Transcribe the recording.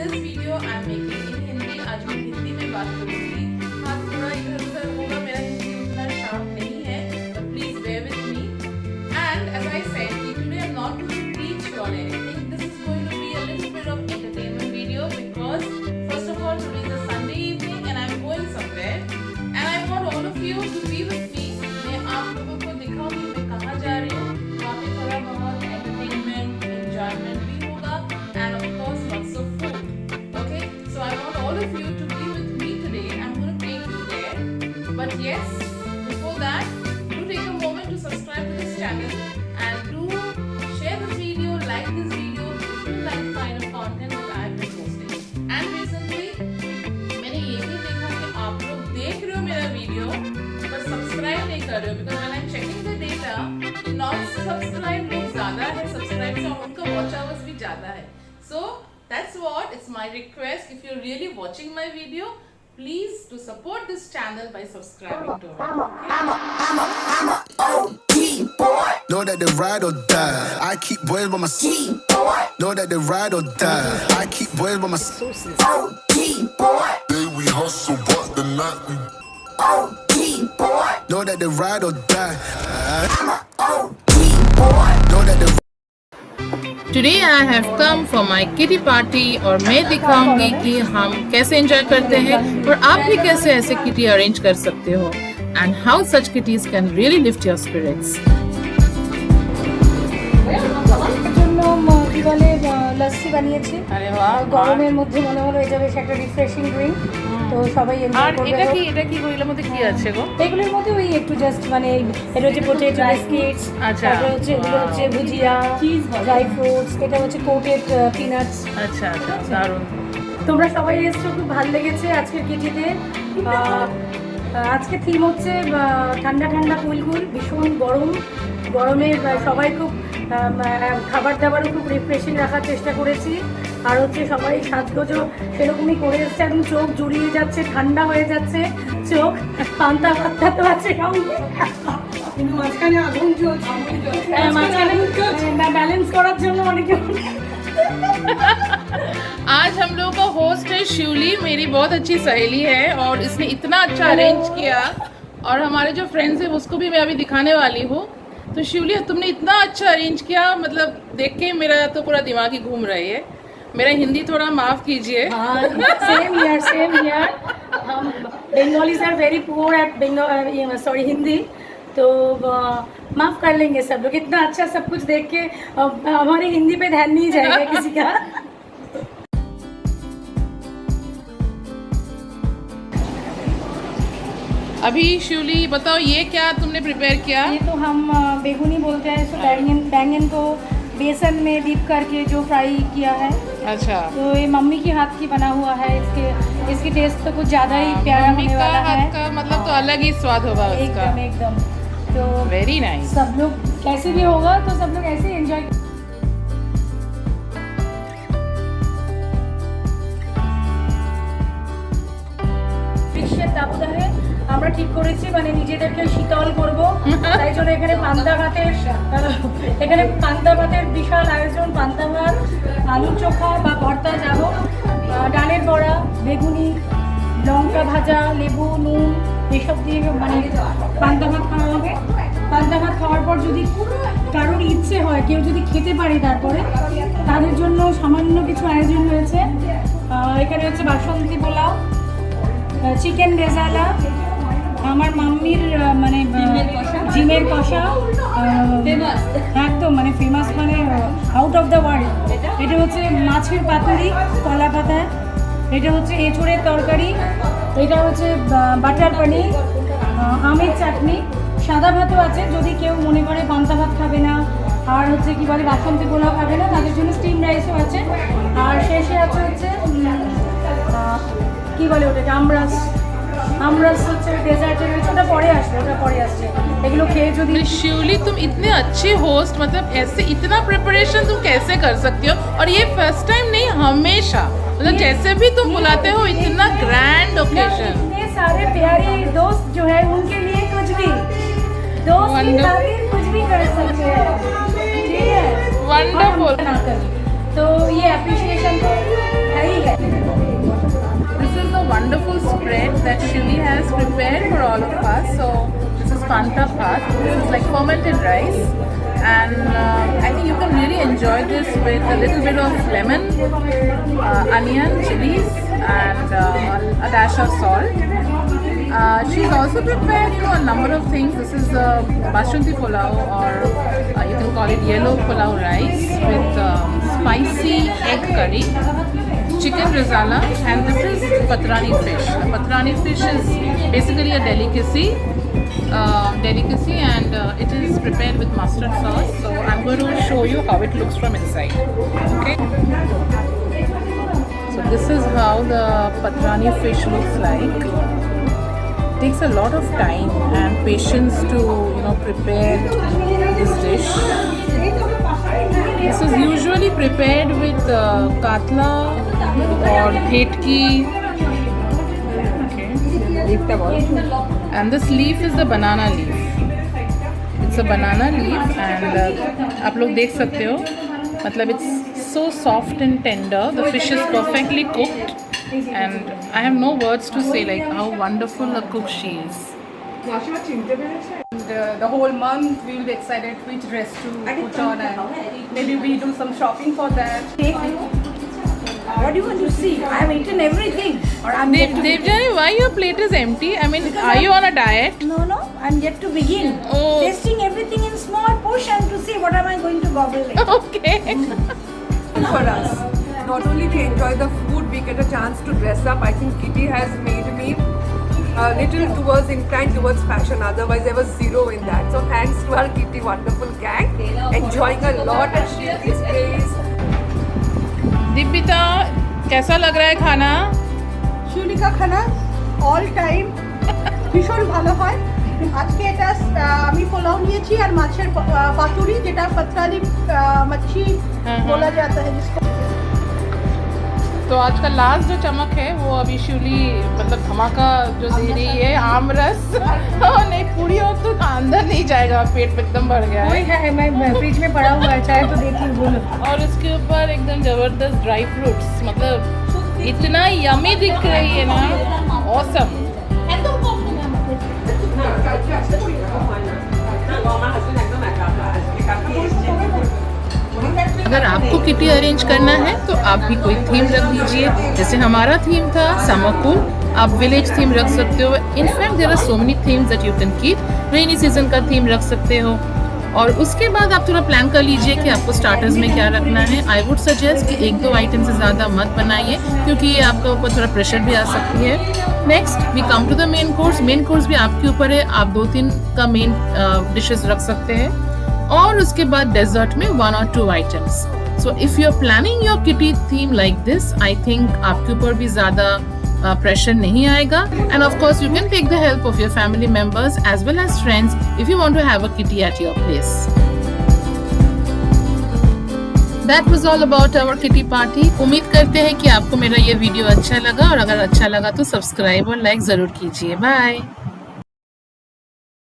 this video I'm making in Hindi. आज मैं हिंदी में बात करूँगी. हाँ थोड़ा इधर उधर होगा, मेरा हिंदी उतना शार्प नहीं है, but please bear with me. And as I said, today I'm not going to preach you on anything. This is going to be a little bit of entertainment video because first of all today is a Sunday evening and I'm going somewhere and I want all of you to be with me. मैं आप लोगों को दिखाऊंगी मैं कहाँ जा रही हूँ. वहाँ पे थोड़ा बहुत entertainment, enjoyment भी होगा and of course lots of food. Okay, so I want all of you to be with me today. I'm going to take you there. But yes, before that, do take a moment to subscribe to this channel and do share this video, like this video if you like the kind of content that I have been posting. And recently, मैंने ये भी देखा कि आप लोग देख रहे हो मेरा वीडियो पर सब्सक्राइब नहीं कर रहे हो because when I'm checking the data, not subscribe लोग ज़्यादा है, subscribe से उनका watch hours भी ज़्यादा है. So that's what it's my request. If you're really watching my video, please to support this channel by subscribing to it. I'm a OG boy. Know that they ride or die. I keep boys by my side. Know that they ride or die. I keep boys by my side. OG boy. Day we hustle, but the night we OG boy. Know that they ride or die. I'm a OG boy. Know that they Today I have come for my kitty party और मैं दिखाऊंगी कि हम कैसे enjoy करते हैं और आप भी कैसे ऐसे किटी अरेंज कर सकते हो and how such kitties can really lift your spirits. কি বলে লস্যি বানিয়েছি। আরে বাহ, গরমের মধ্যে মনে হলো এটা বেশ একটা রিফ্রেশিং ড্রিঙ্ক, তো সবাই এনজয় করবে। এটা কি এগুলোর মধ্যে কি আছে গো? এগুলোর মধ্যে ওই একটু জাস্ট মানে এটা হচ্ছে পোটেটো বিস্কিটস, আচ্ছা, তারপরে হচ্ছে এগুলো হচ্ছে ভুজিয়া, ড্রাই ফ্রুটস, এটা হচ্ছে কোটেড পিনাটস। আচ্ছা আচ্ছা, দারুণ। তোমরা সবাই এসছো, খুব ভালো লেগেছে আজকের কিটিতে। আজকে থিম হচ্ছে ঠান্ডা ঠান্ডা কুলকুল, ভীষণ গরমে সবাই খুব খাবার দাবারও খুব রিফ্রেশিং রাখার চেষ্টা করেছি। আর হচ্ছে সবাই সাজগোজও সেরকমই করে এসছে, একদম চোখ জুড়িয়ে যাচ্ছে, ঠান্ডা হয়ে যাচ্ছে চোখ। পান্তা ভাতটা তো আছে কিন্তু মাঝখানে আগুন জ্বলছে, মাঝখানে ব্যালেন্স করার জন্য অনেকে। आज हम लोगों का होस्ट है शिवली, मेरी बहुत अच्छी सहेली है और इसने इतना अच्छा अरेंज किया और हमारे जो फ्रेंड्स हैं उसको भी मैं अभी दिखाने वाली हूँ। तो शिवली तुमने इतना अच्छा अरेंज किया, मतलब देख के मेरा तो पूरा दिमाग ही घूम रही है। मेरा हिंदी थोड़ा माफ़ कीजिए। सेम हियर हम Bengalis are very poor at sorry Hindi, तो माफ़ कर लेंगे सब लोग। इतना अच्छा सब कुछ देख के हमारी हिंदी पे ध्यान नहीं जाएगा किसी का। अभी शिवली बताओ ये क्या तुमने प्रिपेयर किया? ये तो हम बेगुनी बोलते हैं इसको, बैंगन को बेसन में डीप करके जो फ्राई किया है। अच्छा, तो ये मम्मी के हाथ की बना हुआ है, इसकी टेस्ट तो कुछ ज़्यादा ही प्यारा होने वाला है। हाथ का मतलब तो अलग ही स्वाद होगा उसका। एकदम तो वेरी नाइस। सब लोग कैसे भी होगा तो सब लोग ऐसे एंजॉय। গ্রীষ্মের দাবদাহে আমরা ঠিক করেছি মানে নিজেদেরকে শীতল করব, তাই জন্য এখানে পান্তা ভাতের বিশাল আয়োজন। পান্তা ভাত, আলু চোখা বা ভর্তা, যা হোক, ডালের বড়া, বেগুনি, লঙ্কা ভাজা, লেবু, নুন এসব দিয়ে মানে পান্তা ভাত খাওয়া হবে। পান্তা ভাত খাওয়ার পর যদি কারোর ইচ্ছে হয়, কেউ যদি খেতে পারে তারপরে, তাদের জন্য সামান্য কিছু আয়োজন হয়েছে। এখানে হচ্ছে বাসন্তী পোলাও, চিকেন রেজালা, আমার মাম্মির মানে ডিমের কষা, একদম মানে ফেমাস, মানে আউট অফ দ্য ওয়ার্ল্ড। এটা হচ্ছে মাছের পাতুরি কলা পাতায়, এটা হচ্ছে এঁচোড়ের তরকারি, এটা হচ্ছে বাটার পনির, আমের চাটনি, সাদা ভাতও আছে যদি কেউ মনে করে পান্তা ভাত খাবে না আর হচ্ছে কি বলে বাসন্তী পোলাও খাবে না, তাদের জন্য স্টিম রাইসও আছে। আর শেষে আছে হচ্ছে কি বলে ওটাকে আমরাস হচ্ছে डेजर्ट রয়েছে, ওটা পরে আসছে। এগুলো খেয়ে যদি। शिवली तुम इतने अच्छे होस्ट, मतलब ऐसे इतना प्रिपरेशन तुम कैसे कर सकती हो? और ये फर्स्ट टाइम नहीं, हमेशा मतलब जैसे भी तुम बुलाते हो इतना ग्रैंड ओकेजन। इतने सारे प्यारे दोस्त जो है उनके लिए कुछ भी दोस्त कुछ भी कर सकते हैं। वंडरफुल। तो ये अप्रिशिएशन तो है ही है। This is a wonderful spread that Shuli has prepared for all of us. So this is Panta Bhat. This is like fermented rice, and I think you can really enjoy this with a little bit of lemon, onion, chilies, and a dash of salt. She's also prepared, a number of things. This is Basmati pulao, or you can call it yellow pulao rice with spicy egg curry, chicken risala, and this is patrani fish. The patrani fish is basically a delicacy, and it is prepared with mustard sauce. So I'm going to show you how it looks from inside. Okay. So this is how the patrani fish looks like. Takes a lot of time and patience to prepare this dish. This is usually prepared with katla or bhetki. Okay. And this leaf is the banana leaf. It's a banana leaf, and आप लोग देख सकते हो, मतलब it's so soft and tender. The fish is perfectly cooked. And I have no words to say like how wonderful a cook she is. And the whole month we will be excited which dress to put on, and maybe we do some shopping for that. What do you want to see? I have eaten everything. Or I'm yet to Devjani, why your plate is empty? I mean, are you on a diet? No, I'm yet to begin. Oh. Tasting everything in small portion to see what am I going to gobble later. Okay. For us, not only we enjoy the food, we get a chance to dress up. I think Kitty has made me a little inclined towards fashion. Otherwise, I was zero in that. So thanks to our Kitty wonderful gang, enjoying a lot at Shili's place. Deepita, कैसा लग रहा है खाना? শিউলি কা খানা all time ভীষণ ভালো হয়। আজকে এটা আমি পোলাও নিয়েছি আর মাছের পাতুরি, যেটা पतराली मच्छी बोला जाता है जिसको। तो आज का लास्ट जो चमक है वो अभी शिवली मतलब धमाका जो दे रही है, आम रस। नहीं, पूरी हो तो अंदर नहीं जाएगा, पेट में एकदम भर गया वही है। है, मैं फ्रिज में पड़ा हुआ है, चाहे तो देखिए बोलो। और उसके ऊपर एकदम जबरदस्त ड्राई फ्रूट्स, मतलब इतना यमी दिख रही है ना, ऑसम। अगर आपको किटी अरेंज करना है तो आप भी कोई थीम रख दीजिए। जैसे हमारा थीम था समर कूल, आप विलेज थीम रख सकते हो। In fact there are so many themes that you can keep. Rainy season का थीम रख सकते हो। और उसके बाद आप थोड़ा प्लान कर लीजिए कि आपको स्टार्टर्स में क्या रखना है। आई वुड सजेस्ट कि 1-2 आइटम से ज़्यादा मत बनाइए, क्योंकि ये आपके ऊपर थोड़ा प्रेशर भी आ सकती है। Next we come to the main course. Main course भी आपके ऊपर है, आप 2-3 का मेन डिशेस रख सकते हैं, और उसके बाद डेजर्ट में 1 or 2 items. So if you are planning your kitty theme like this, I think आपके ऊपर भी ज़्यादा pressure नहीं आएगा। And of course you can take the help of your family members as well as friends if you want to have a kitty at your place. That was all about our kitty party. उम्मीद करते हैं कि आपको मेरा ये video अच्छा लगा, और अगर अच्छा लगा तो सब्सक्राइब और लाइक ज़रूर कीजिए। बाय।